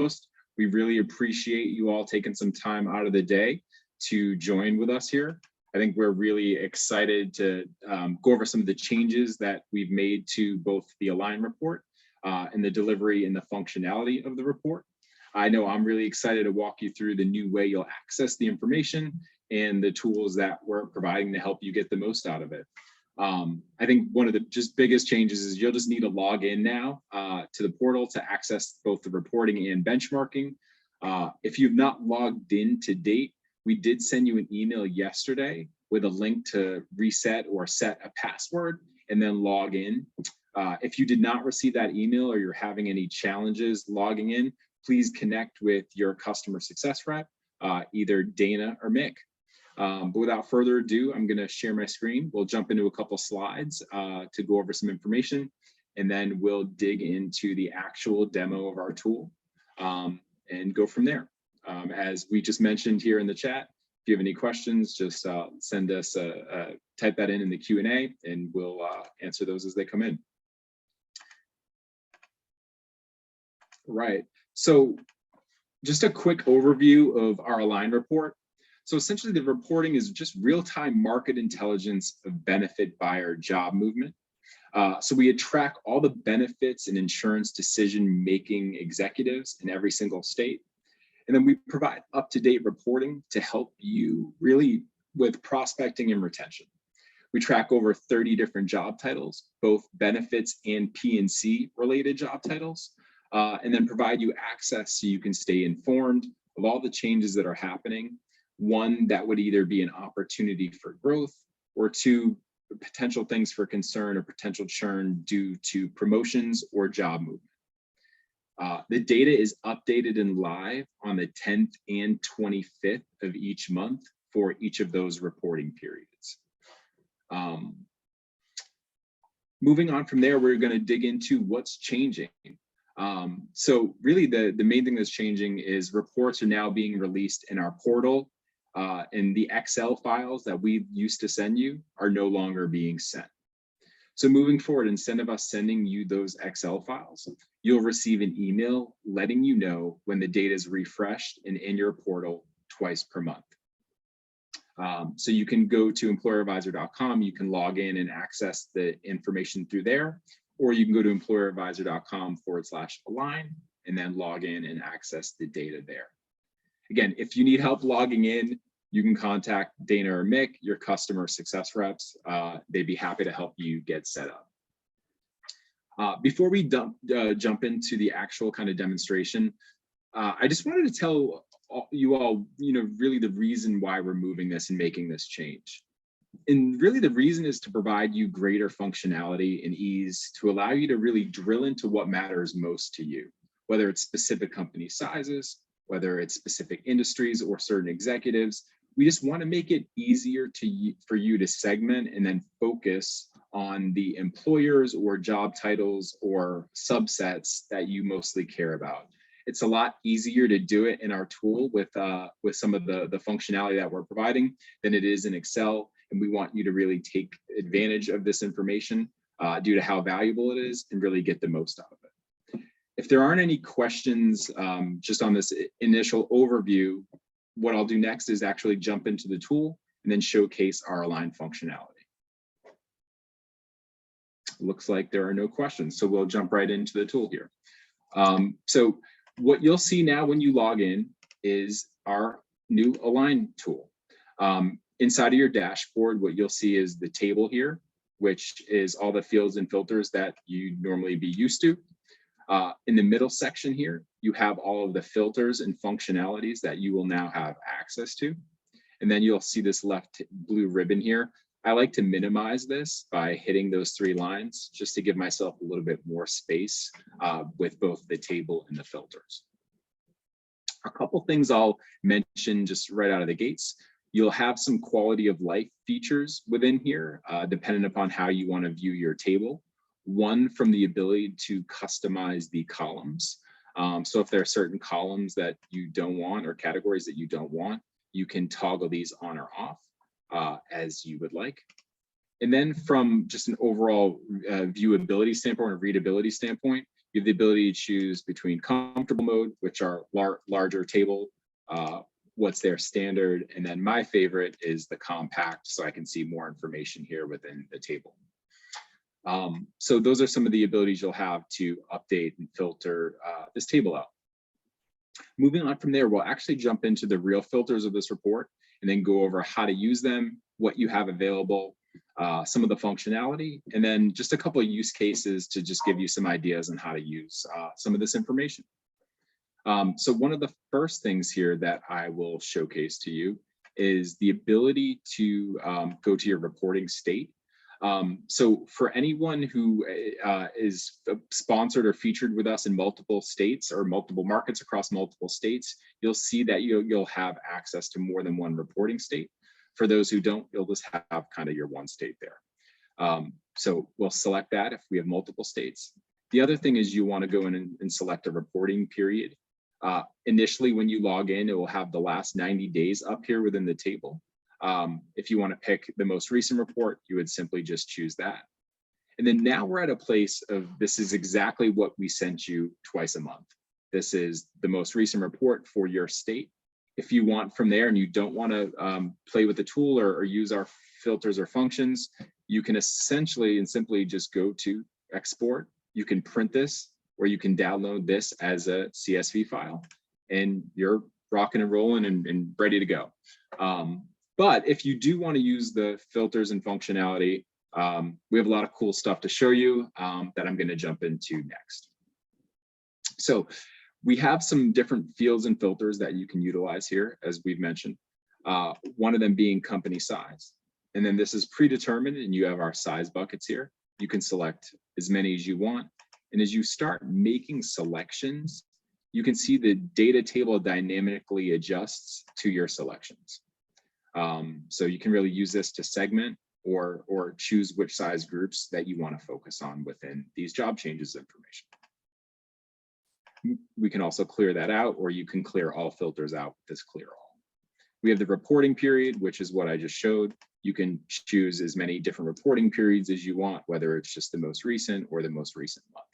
most. We really appreciate you all taking some time out of the day to join with us here. I think we're really excited to go over some of the changes that we've made to both the Align report and the delivery and the functionality of the report. I know I'm really excited to walk you through the new way you'll access the information and the tools that we're providing to help you get the most out of it. I think one of the just biggest changes is you'll just need to log in now to the portal to access both the reporting and benchmarking. If you've not logged in to date, we did send you an email yesterday with a link to reset or set a password and then log in. If you did not receive that email or you're having any challenges logging in, please connect with your customer success rep, either Dana or Mick. But without further ado, I'm going to share my screen. We'll jump into a couple slides to go over some information, and then we'll dig into the actual demo of our tool and go from there. As we just mentioned here in the chat, if you have any questions, just send us type that in the Q&A, and we'll answer those as they come in. Right. So just a quick overview of our Align report. So essentially the reporting is just real-time market intelligence of benefit buyer job movement. So we track all the benefits and insurance decision-making executives in every single state. And then we provide up-to-date reporting to help you really with prospecting and retention. We track over 30 different job titles, both benefits and P&C related job titles, and then provide you access so you can stay informed of all the changes that are happening. One, that would either be an opportunity for growth, or two, potential things for concern or potential churn due to promotions or job movement. The data is updated and live on the 10th and 25th of each month for each of those reporting periods. Moving on from there, we're going to dig into what's changing. So really the main thing that's changing is reports are now being released in our portal, and the Excel files that we used to send you are no longer being sent. So moving forward, instead of us sending you those Excel files, you'll receive an email letting you know when the data is refreshed and in your portal twice per month. So you can go to employeradvisor.com, you can log in and access the information through there, or you can go to employeradvisor.com/align and then log in and access the data there. Again, if you need help logging in, you can contact Dana or Mick, your customer success reps. They'd be happy to help you get set up. Before we jump into the actual kind of demonstration, I just wanted to tell you all, really the reason why we're moving this and making this change. And really the reason is to provide you greater functionality and ease to allow you to really drill into what matters most to you, whether it's specific company sizes, whether it's specific industries or certain executives. We just want to make it easier for you to segment and then focus on the employers or job titles or subsets that you mostly care about. It's a lot easier to do it in our tool with some of the functionality that we're providing than it is in Excel. And we want you to really take advantage of this information due to how valuable it is and really get the most out of it. If there aren't any questions just on this initial overview, what I'll do next is actually jump into the tool and then showcase our Align functionality. Looks like there are no questions, so we'll jump right into the tool here. So what you'll see now when you log in is our new Align tool. Inside of your dashboard, what you'll see is the table here, which is all the fields and filters that you'd normally be used to. In the middle section here, you have all of the filters and functionalities that you will now have access to. And then you'll see this left blue ribbon here. I like to minimize this by hitting those 3 lines just to give myself a little bit more space with both the table and the filters. A couple things I'll mention just right out of the gates. You'll have some quality of life features within here, depending upon how you want to view your table. One, from the ability to customize the columns. So if there are certain columns that you don't want or categories that you don't want, you can toggle these on or off as you would like. And then from just an overall viewability standpoint or readability standpoint, You have the ability to choose between comfortable mode, which are larger table, what's their standard, and then my favorite is the compact, so I can see more information here within the table. So those are some of the abilities you'll have to update and filter this table out. Moving on from there, we'll actually jump into the real filters of this report and then go over how to use them, what you have available, some of the functionality, and then just a couple of use cases to just give you some ideas on how to use some of this information. So one of the first things here that I will showcase to you is the ability to go to your reporting state. So for anyone who is sponsored or featured with us in multiple states or multiple markets across multiple states, you'll see that you'll have access to more than one reporting state. For those who don't, you'll just have kind of your one state there. So we'll select that if we have multiple states. The other thing is you want to go in and select a reporting period. Initially, when you log in, it will have the last 90 days up here within the table. If you want to pick the most recent report, you would simply just choose that. And then now we're at a place of this is exactly what we sent you twice a month. This is the most recent report for your state. If you want from there and you don't want to play with the tool or use our filters or functions, you can essentially and simply just go to export. You can print this or you can download this as a CSV file and you're rocking and rolling and ready to go. But if you do want to use the filters and functionality, we have a lot of cool stuff to show you that I'm going to jump into next. So we have some different fields and filters that you can utilize here, as we've mentioned. One of them being company size. And then this is predetermined and you have our size buckets here. You can select as many as you want. And as you start making selections, you can see the data table dynamically adjusts to your selections. So you can really use this to segment or choose which size groups that you want to focus on within these job changes information. We can also clear that out, or you can clear all filters out with this clear all. We have the reporting period, which is what I just showed. You can choose as many different reporting periods as you want, whether it's just the most recent or the most recent month.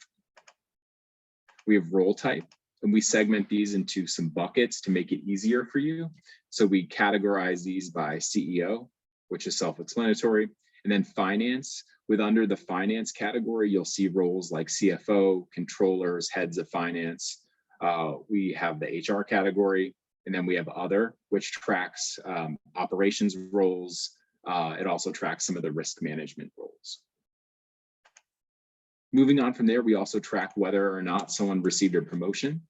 We have role type, and we segment these into some buckets to make it easier for you. So we categorize these by CEO, which is self-explanatory, and then finance. With under the finance category, you'll see roles like CFO, controllers, heads of finance. We have the HR category, and then we have other, which tracks operations roles. It also tracks some of the risk management roles. Moving on from there, we also track whether or not someone received a promotion.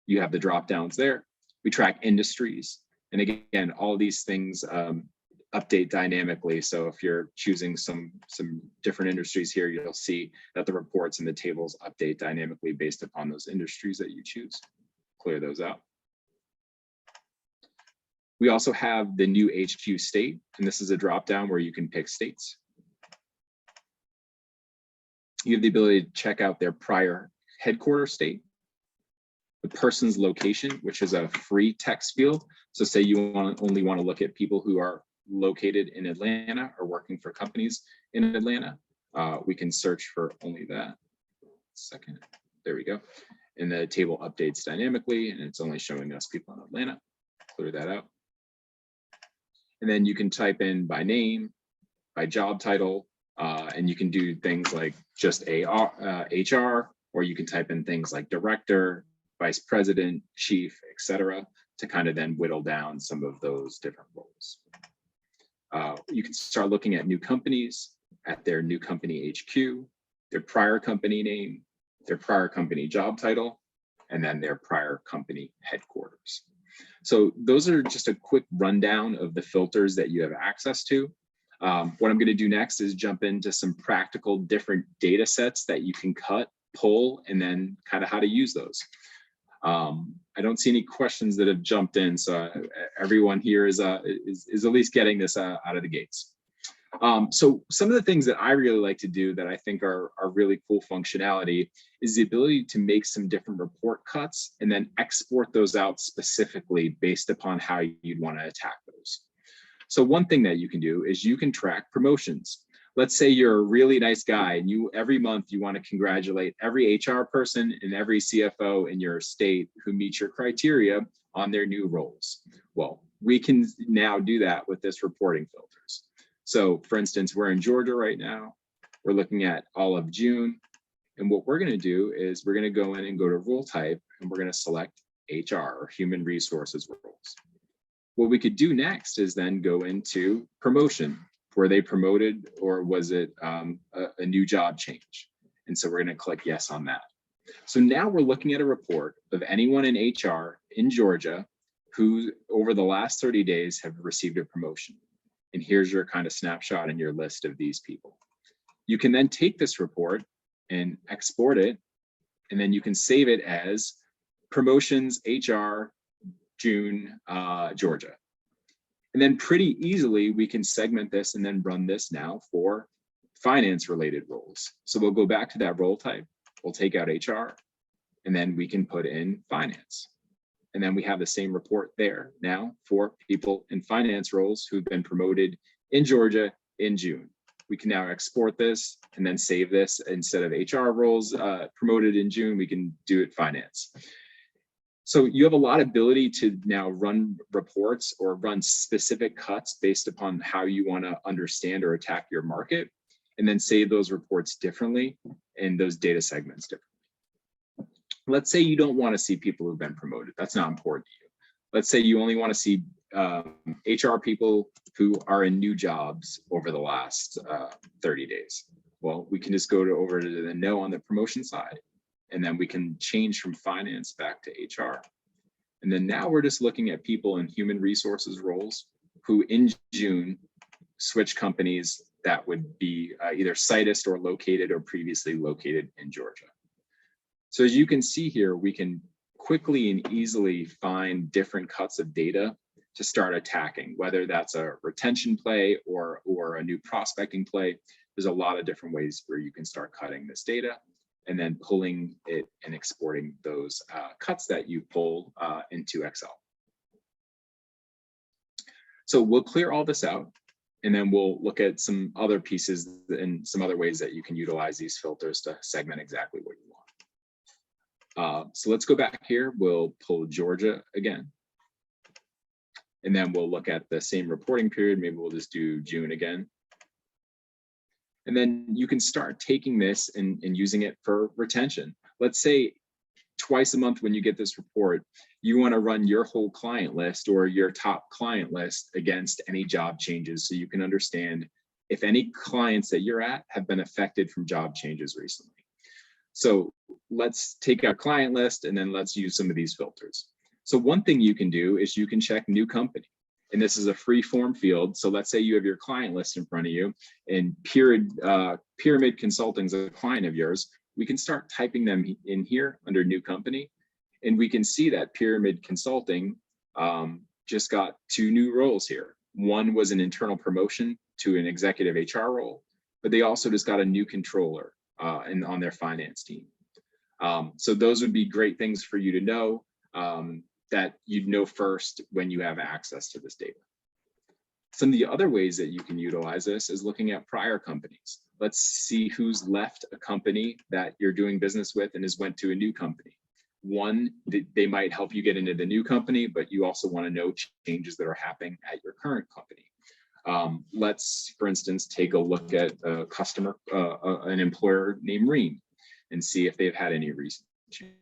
You have the drop downs there. We track industries. And again, all of these things update dynamically. So if you're choosing some different industries here, you'll see that the reports and the tables update dynamically based upon those industries that you choose. Clear those out. We also have the new HQ state, and this is a drop down where you can pick states. You have the ability to check out their prior headquarters state, the person's location, which is a free text field. So say you only want to look at people who are located in Atlanta or working for companies in Atlanta. We can search for only that. Second, there we go. And the table updates dynamically, and it's only showing us people in Atlanta. Clear that out. And then you can type in by name, by job title, and you can do things like just HR, or you can type in things like director, vice president, chief, etc., to kind of then whittle down some of those different roles. You can start looking at new companies, at their new company HQ, their prior company name, their prior company job title, and then their prior company headquarters. So those are just a quick rundown of the filters that you have access to. What I'm going to do next is jump into some practical different data sets that you can cut, pull, and then kind of how to use those. I don't see any questions that have jumped in, so everyone here is at least getting this out of the gates. So some of the things that I really like to do that I think are really cool functionality is the ability to make some different report cuts and then export those out specifically based upon how you'd want to attack those. So one thing that you can do is you can track promotions. Let's say you're a really nice guy and every month you want to congratulate every HR person and every CFO in your state who meets your criteria on their new roles. Well, we can now do that with this reporting filters. So for instance, we're in Georgia right now. We're looking at all of June. And what we're going to do is we're going to go in and go to role type, and we're going to select HR or human resources roles. What we could do next is then go into promotion. Were they promoted, or was it a new job change? And so we're going to click yes on that. So now we're looking at a report of anyone in HR in Georgia who over the last 30 days have received a promotion. And here's your kind of snapshot in your list of these people. You can then take this report and export it, and then you can save it as promotions HR June Georgia. And then pretty easily we can segment this and then run this now for finance related roles. So we'll go back to that role type, we'll take out HR, and then we can put in finance. And then we have the same report there now for people in finance roles who've been promoted in Georgia in June. We can now export this and then save this. Instead of HR roles promoted in June, we can do it finance. So you have a lot of ability to now run reports or run specific cuts based upon how you want to understand or attack your market, and then save those reports differently and those data segments differently. Let's say you don't want to see people who've been promoted. That's not important to you. Let's say you only want to see HR people who are in new jobs over the last 30 days. Well, we can just go over to the no on the promotion side, and then we can change from finance back to HR. And then now we're just looking at people in human resources roles who in June switch companies that would be either situs or located or previously located in Georgia. So as you can see here, we can quickly and easily find different cuts of data to start attacking, whether that's a retention play or a new prospecting play. There's a lot of different ways where you can start cutting this data and then pulling it and exporting those cuts that you pulled into Excel. So we'll clear all this out, and then we'll look at some other pieces and some other ways that you can utilize these filters to segment exactly what you want. So let's go back here. We'll pull Georgia again. And then we'll look at the same reporting period. Maybe we'll just do June again. And then you can start taking this and using it for retention. Let's say twice a month when you get this report, you want to run your whole client list or your top client list against any job changes, so you can understand if any clients that you're at have been affected from job changes recently. So let's take our client list and then let's use some of these filters. So one thing you can do is you can check new company. And this is a free form field. So let's say you have your client list in front of you and Pyramid Consulting is a client of yours. We can start typing them in here under new company. And we can see that Pyramid Consulting just got 2 new roles here. One was an internal promotion to an executive HR role, but they also just got a new controller on their finance team. So those would be great things for you to know that you'd know first when you have access to this data. Some of the other ways that you can utilize this is looking at prior companies. Let's see who's left a company that you're doing business with and has went to a new company. One, they might help you get into the new company, but you also want to know changes that are happening at your current company. Let's, for instance, take a look at a customer, an employer named Ream, and see if they've had any recent changes.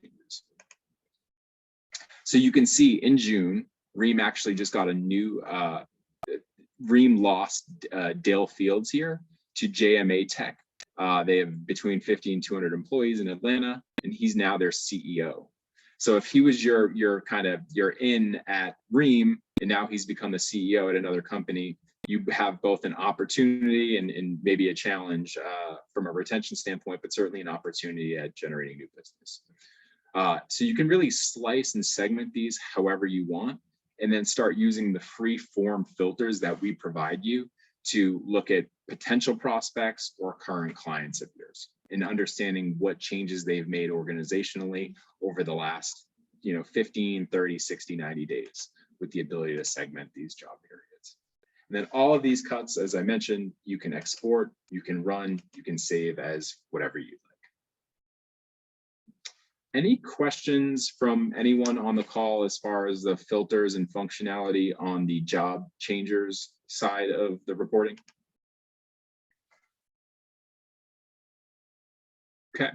So you can see in June, Ream actually just got a new, Ream lost Dale Fields here to JMA Tech. They have between 50 and 200 employees in Atlanta, and he's now their CEO. So if he was your in at Ream, and now he's become the CEO at another company, you have both an opportunity and maybe a challenge from a retention standpoint, but certainly an opportunity at generating new business. So you can really slice and segment these however you want, and then start using the free form filters that we provide you to look at potential prospects or current clients of yours, and understanding what changes they've made organizationally over the last 15, 30, 60, 90 days, with the ability to segment these job periods. And then all of these cuts, as I mentioned, you can export, you can run, you can save as whatever you like. Any questions from anyone on the call as far as the filters and functionality on the job changers side of the reporting? Okay.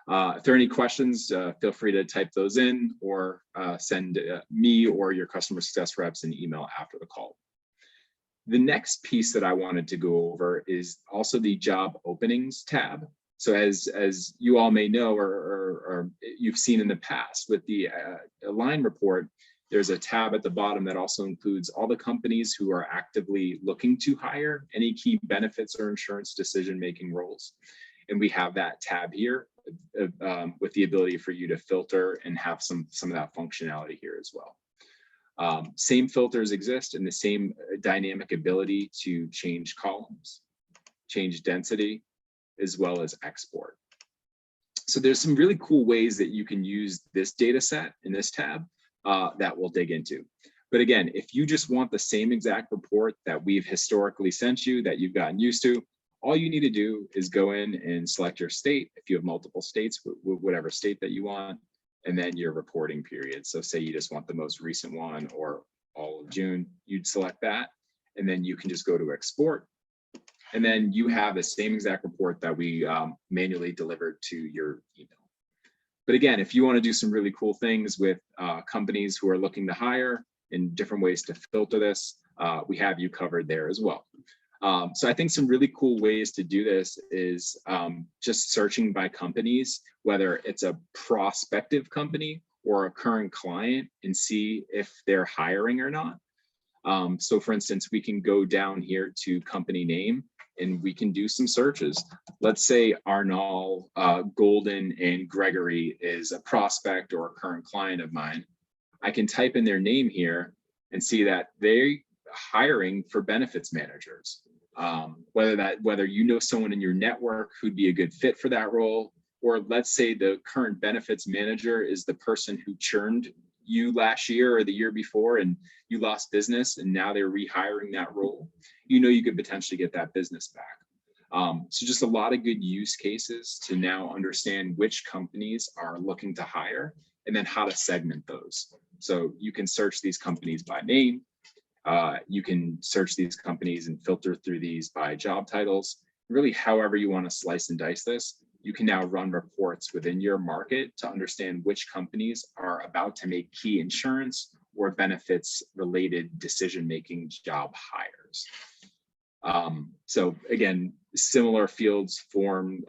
If there are any questions, feel free to type those in or send me or your customer success reps an email after the call. The next piece that I wanted to go over is also the job openings tab. So as you all may know, or you've seen in the past with the Align report, there's a tab at the bottom that also includes all the companies who are actively looking to hire any key benefits or insurance decision-making roles. And we have that tab here with the ability for you to filter and have some of that functionality here as well. Same filters exist and the same dynamic ability to change columns, change density, as well as export. So there's some really cool ways that you can use this data set in this tab that we'll dig into. But again, if you just want the same exact report that we've historically sent you, that you've gotten used to, all you need to do is go in and select your state. If you have multiple states, whatever state that you want, and then your reporting period. So say you just want the most recent one or all of June, you'd select that, and then you can just go to export. And then you have the same exact report that we manually delivered to your email. But again, if you want to do some really cool things with companies who are looking to hire and different ways to filter this, we have you covered there as well. So I think some really cool ways to do this is just searching by companies, whether it's a prospective company or a current client, and see if they're hiring or not. So for instance, we can go down here to company name and we can do some searches. Let's say Arnall, Golden, and Gregory is a prospect or a current client of mine. I can type in their name here and see that they're hiring for benefits managers. Whether you know someone in your network who'd be a good fit for that role, or let's say the current benefits manager is the person who churned you last year or the year before and you lost business and now they're rehiring that role, you know you could potentially get that business back. So just a lot of good use cases to now understand which companies are looking to hire and then how to segment those. So you can search these companies by name. You can search these companies and filter through these by job titles. Really, however you want to slice and dice this, you can now run reports within your market to understand which companies are about to make key insurance or benefits related decision-making job hires. So again, similar fields form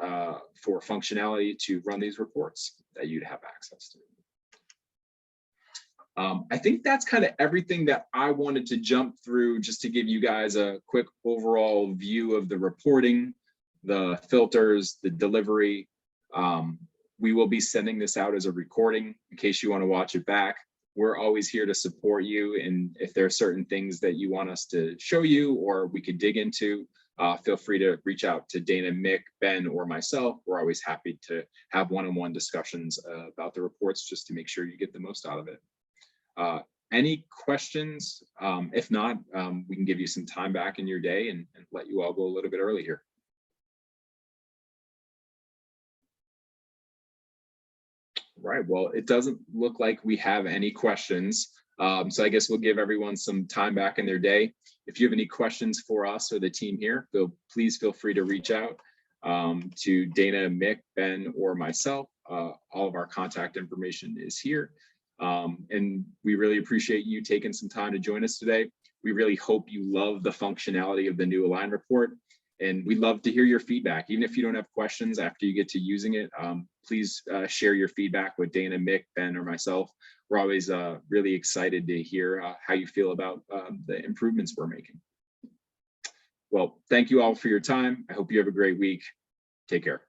for functionality to run these reports that you'd have access to. I think that's kind of everything that I wanted to jump through just to give you guys a quick overall view of the reporting, the filters, the delivery. We will be sending this out as a recording in case you want to watch it back. We're always here to support you. And if there are certain things that you want us to show you or we could dig into, feel free to reach out to Dana, Mick, Ben, or myself. We're always happy to have one-on-one discussions about the reports just to make sure you get the most out of it. Any questions? If not, we can give you some time back in your day and let you all go a little bit early here. Right, well, it doesn't look like we have any questions. So I guess we'll give everyone some time back in their day. If you have any questions for us or the team here, please feel free to reach out to Dana, Mick, Ben, or myself. All of our contact information is here. And we really appreciate you taking some time to join us today. We really hope you love the functionality of the new Align report. And we'd love to hear your feedback. Even if you don't have questions after you get to using it, please share your feedback with Dana, Mick, Ben, or myself. We're always really excited to hear how you feel about the improvements we're making. Well, thank you all for your time. I hope you have a great week. Take care.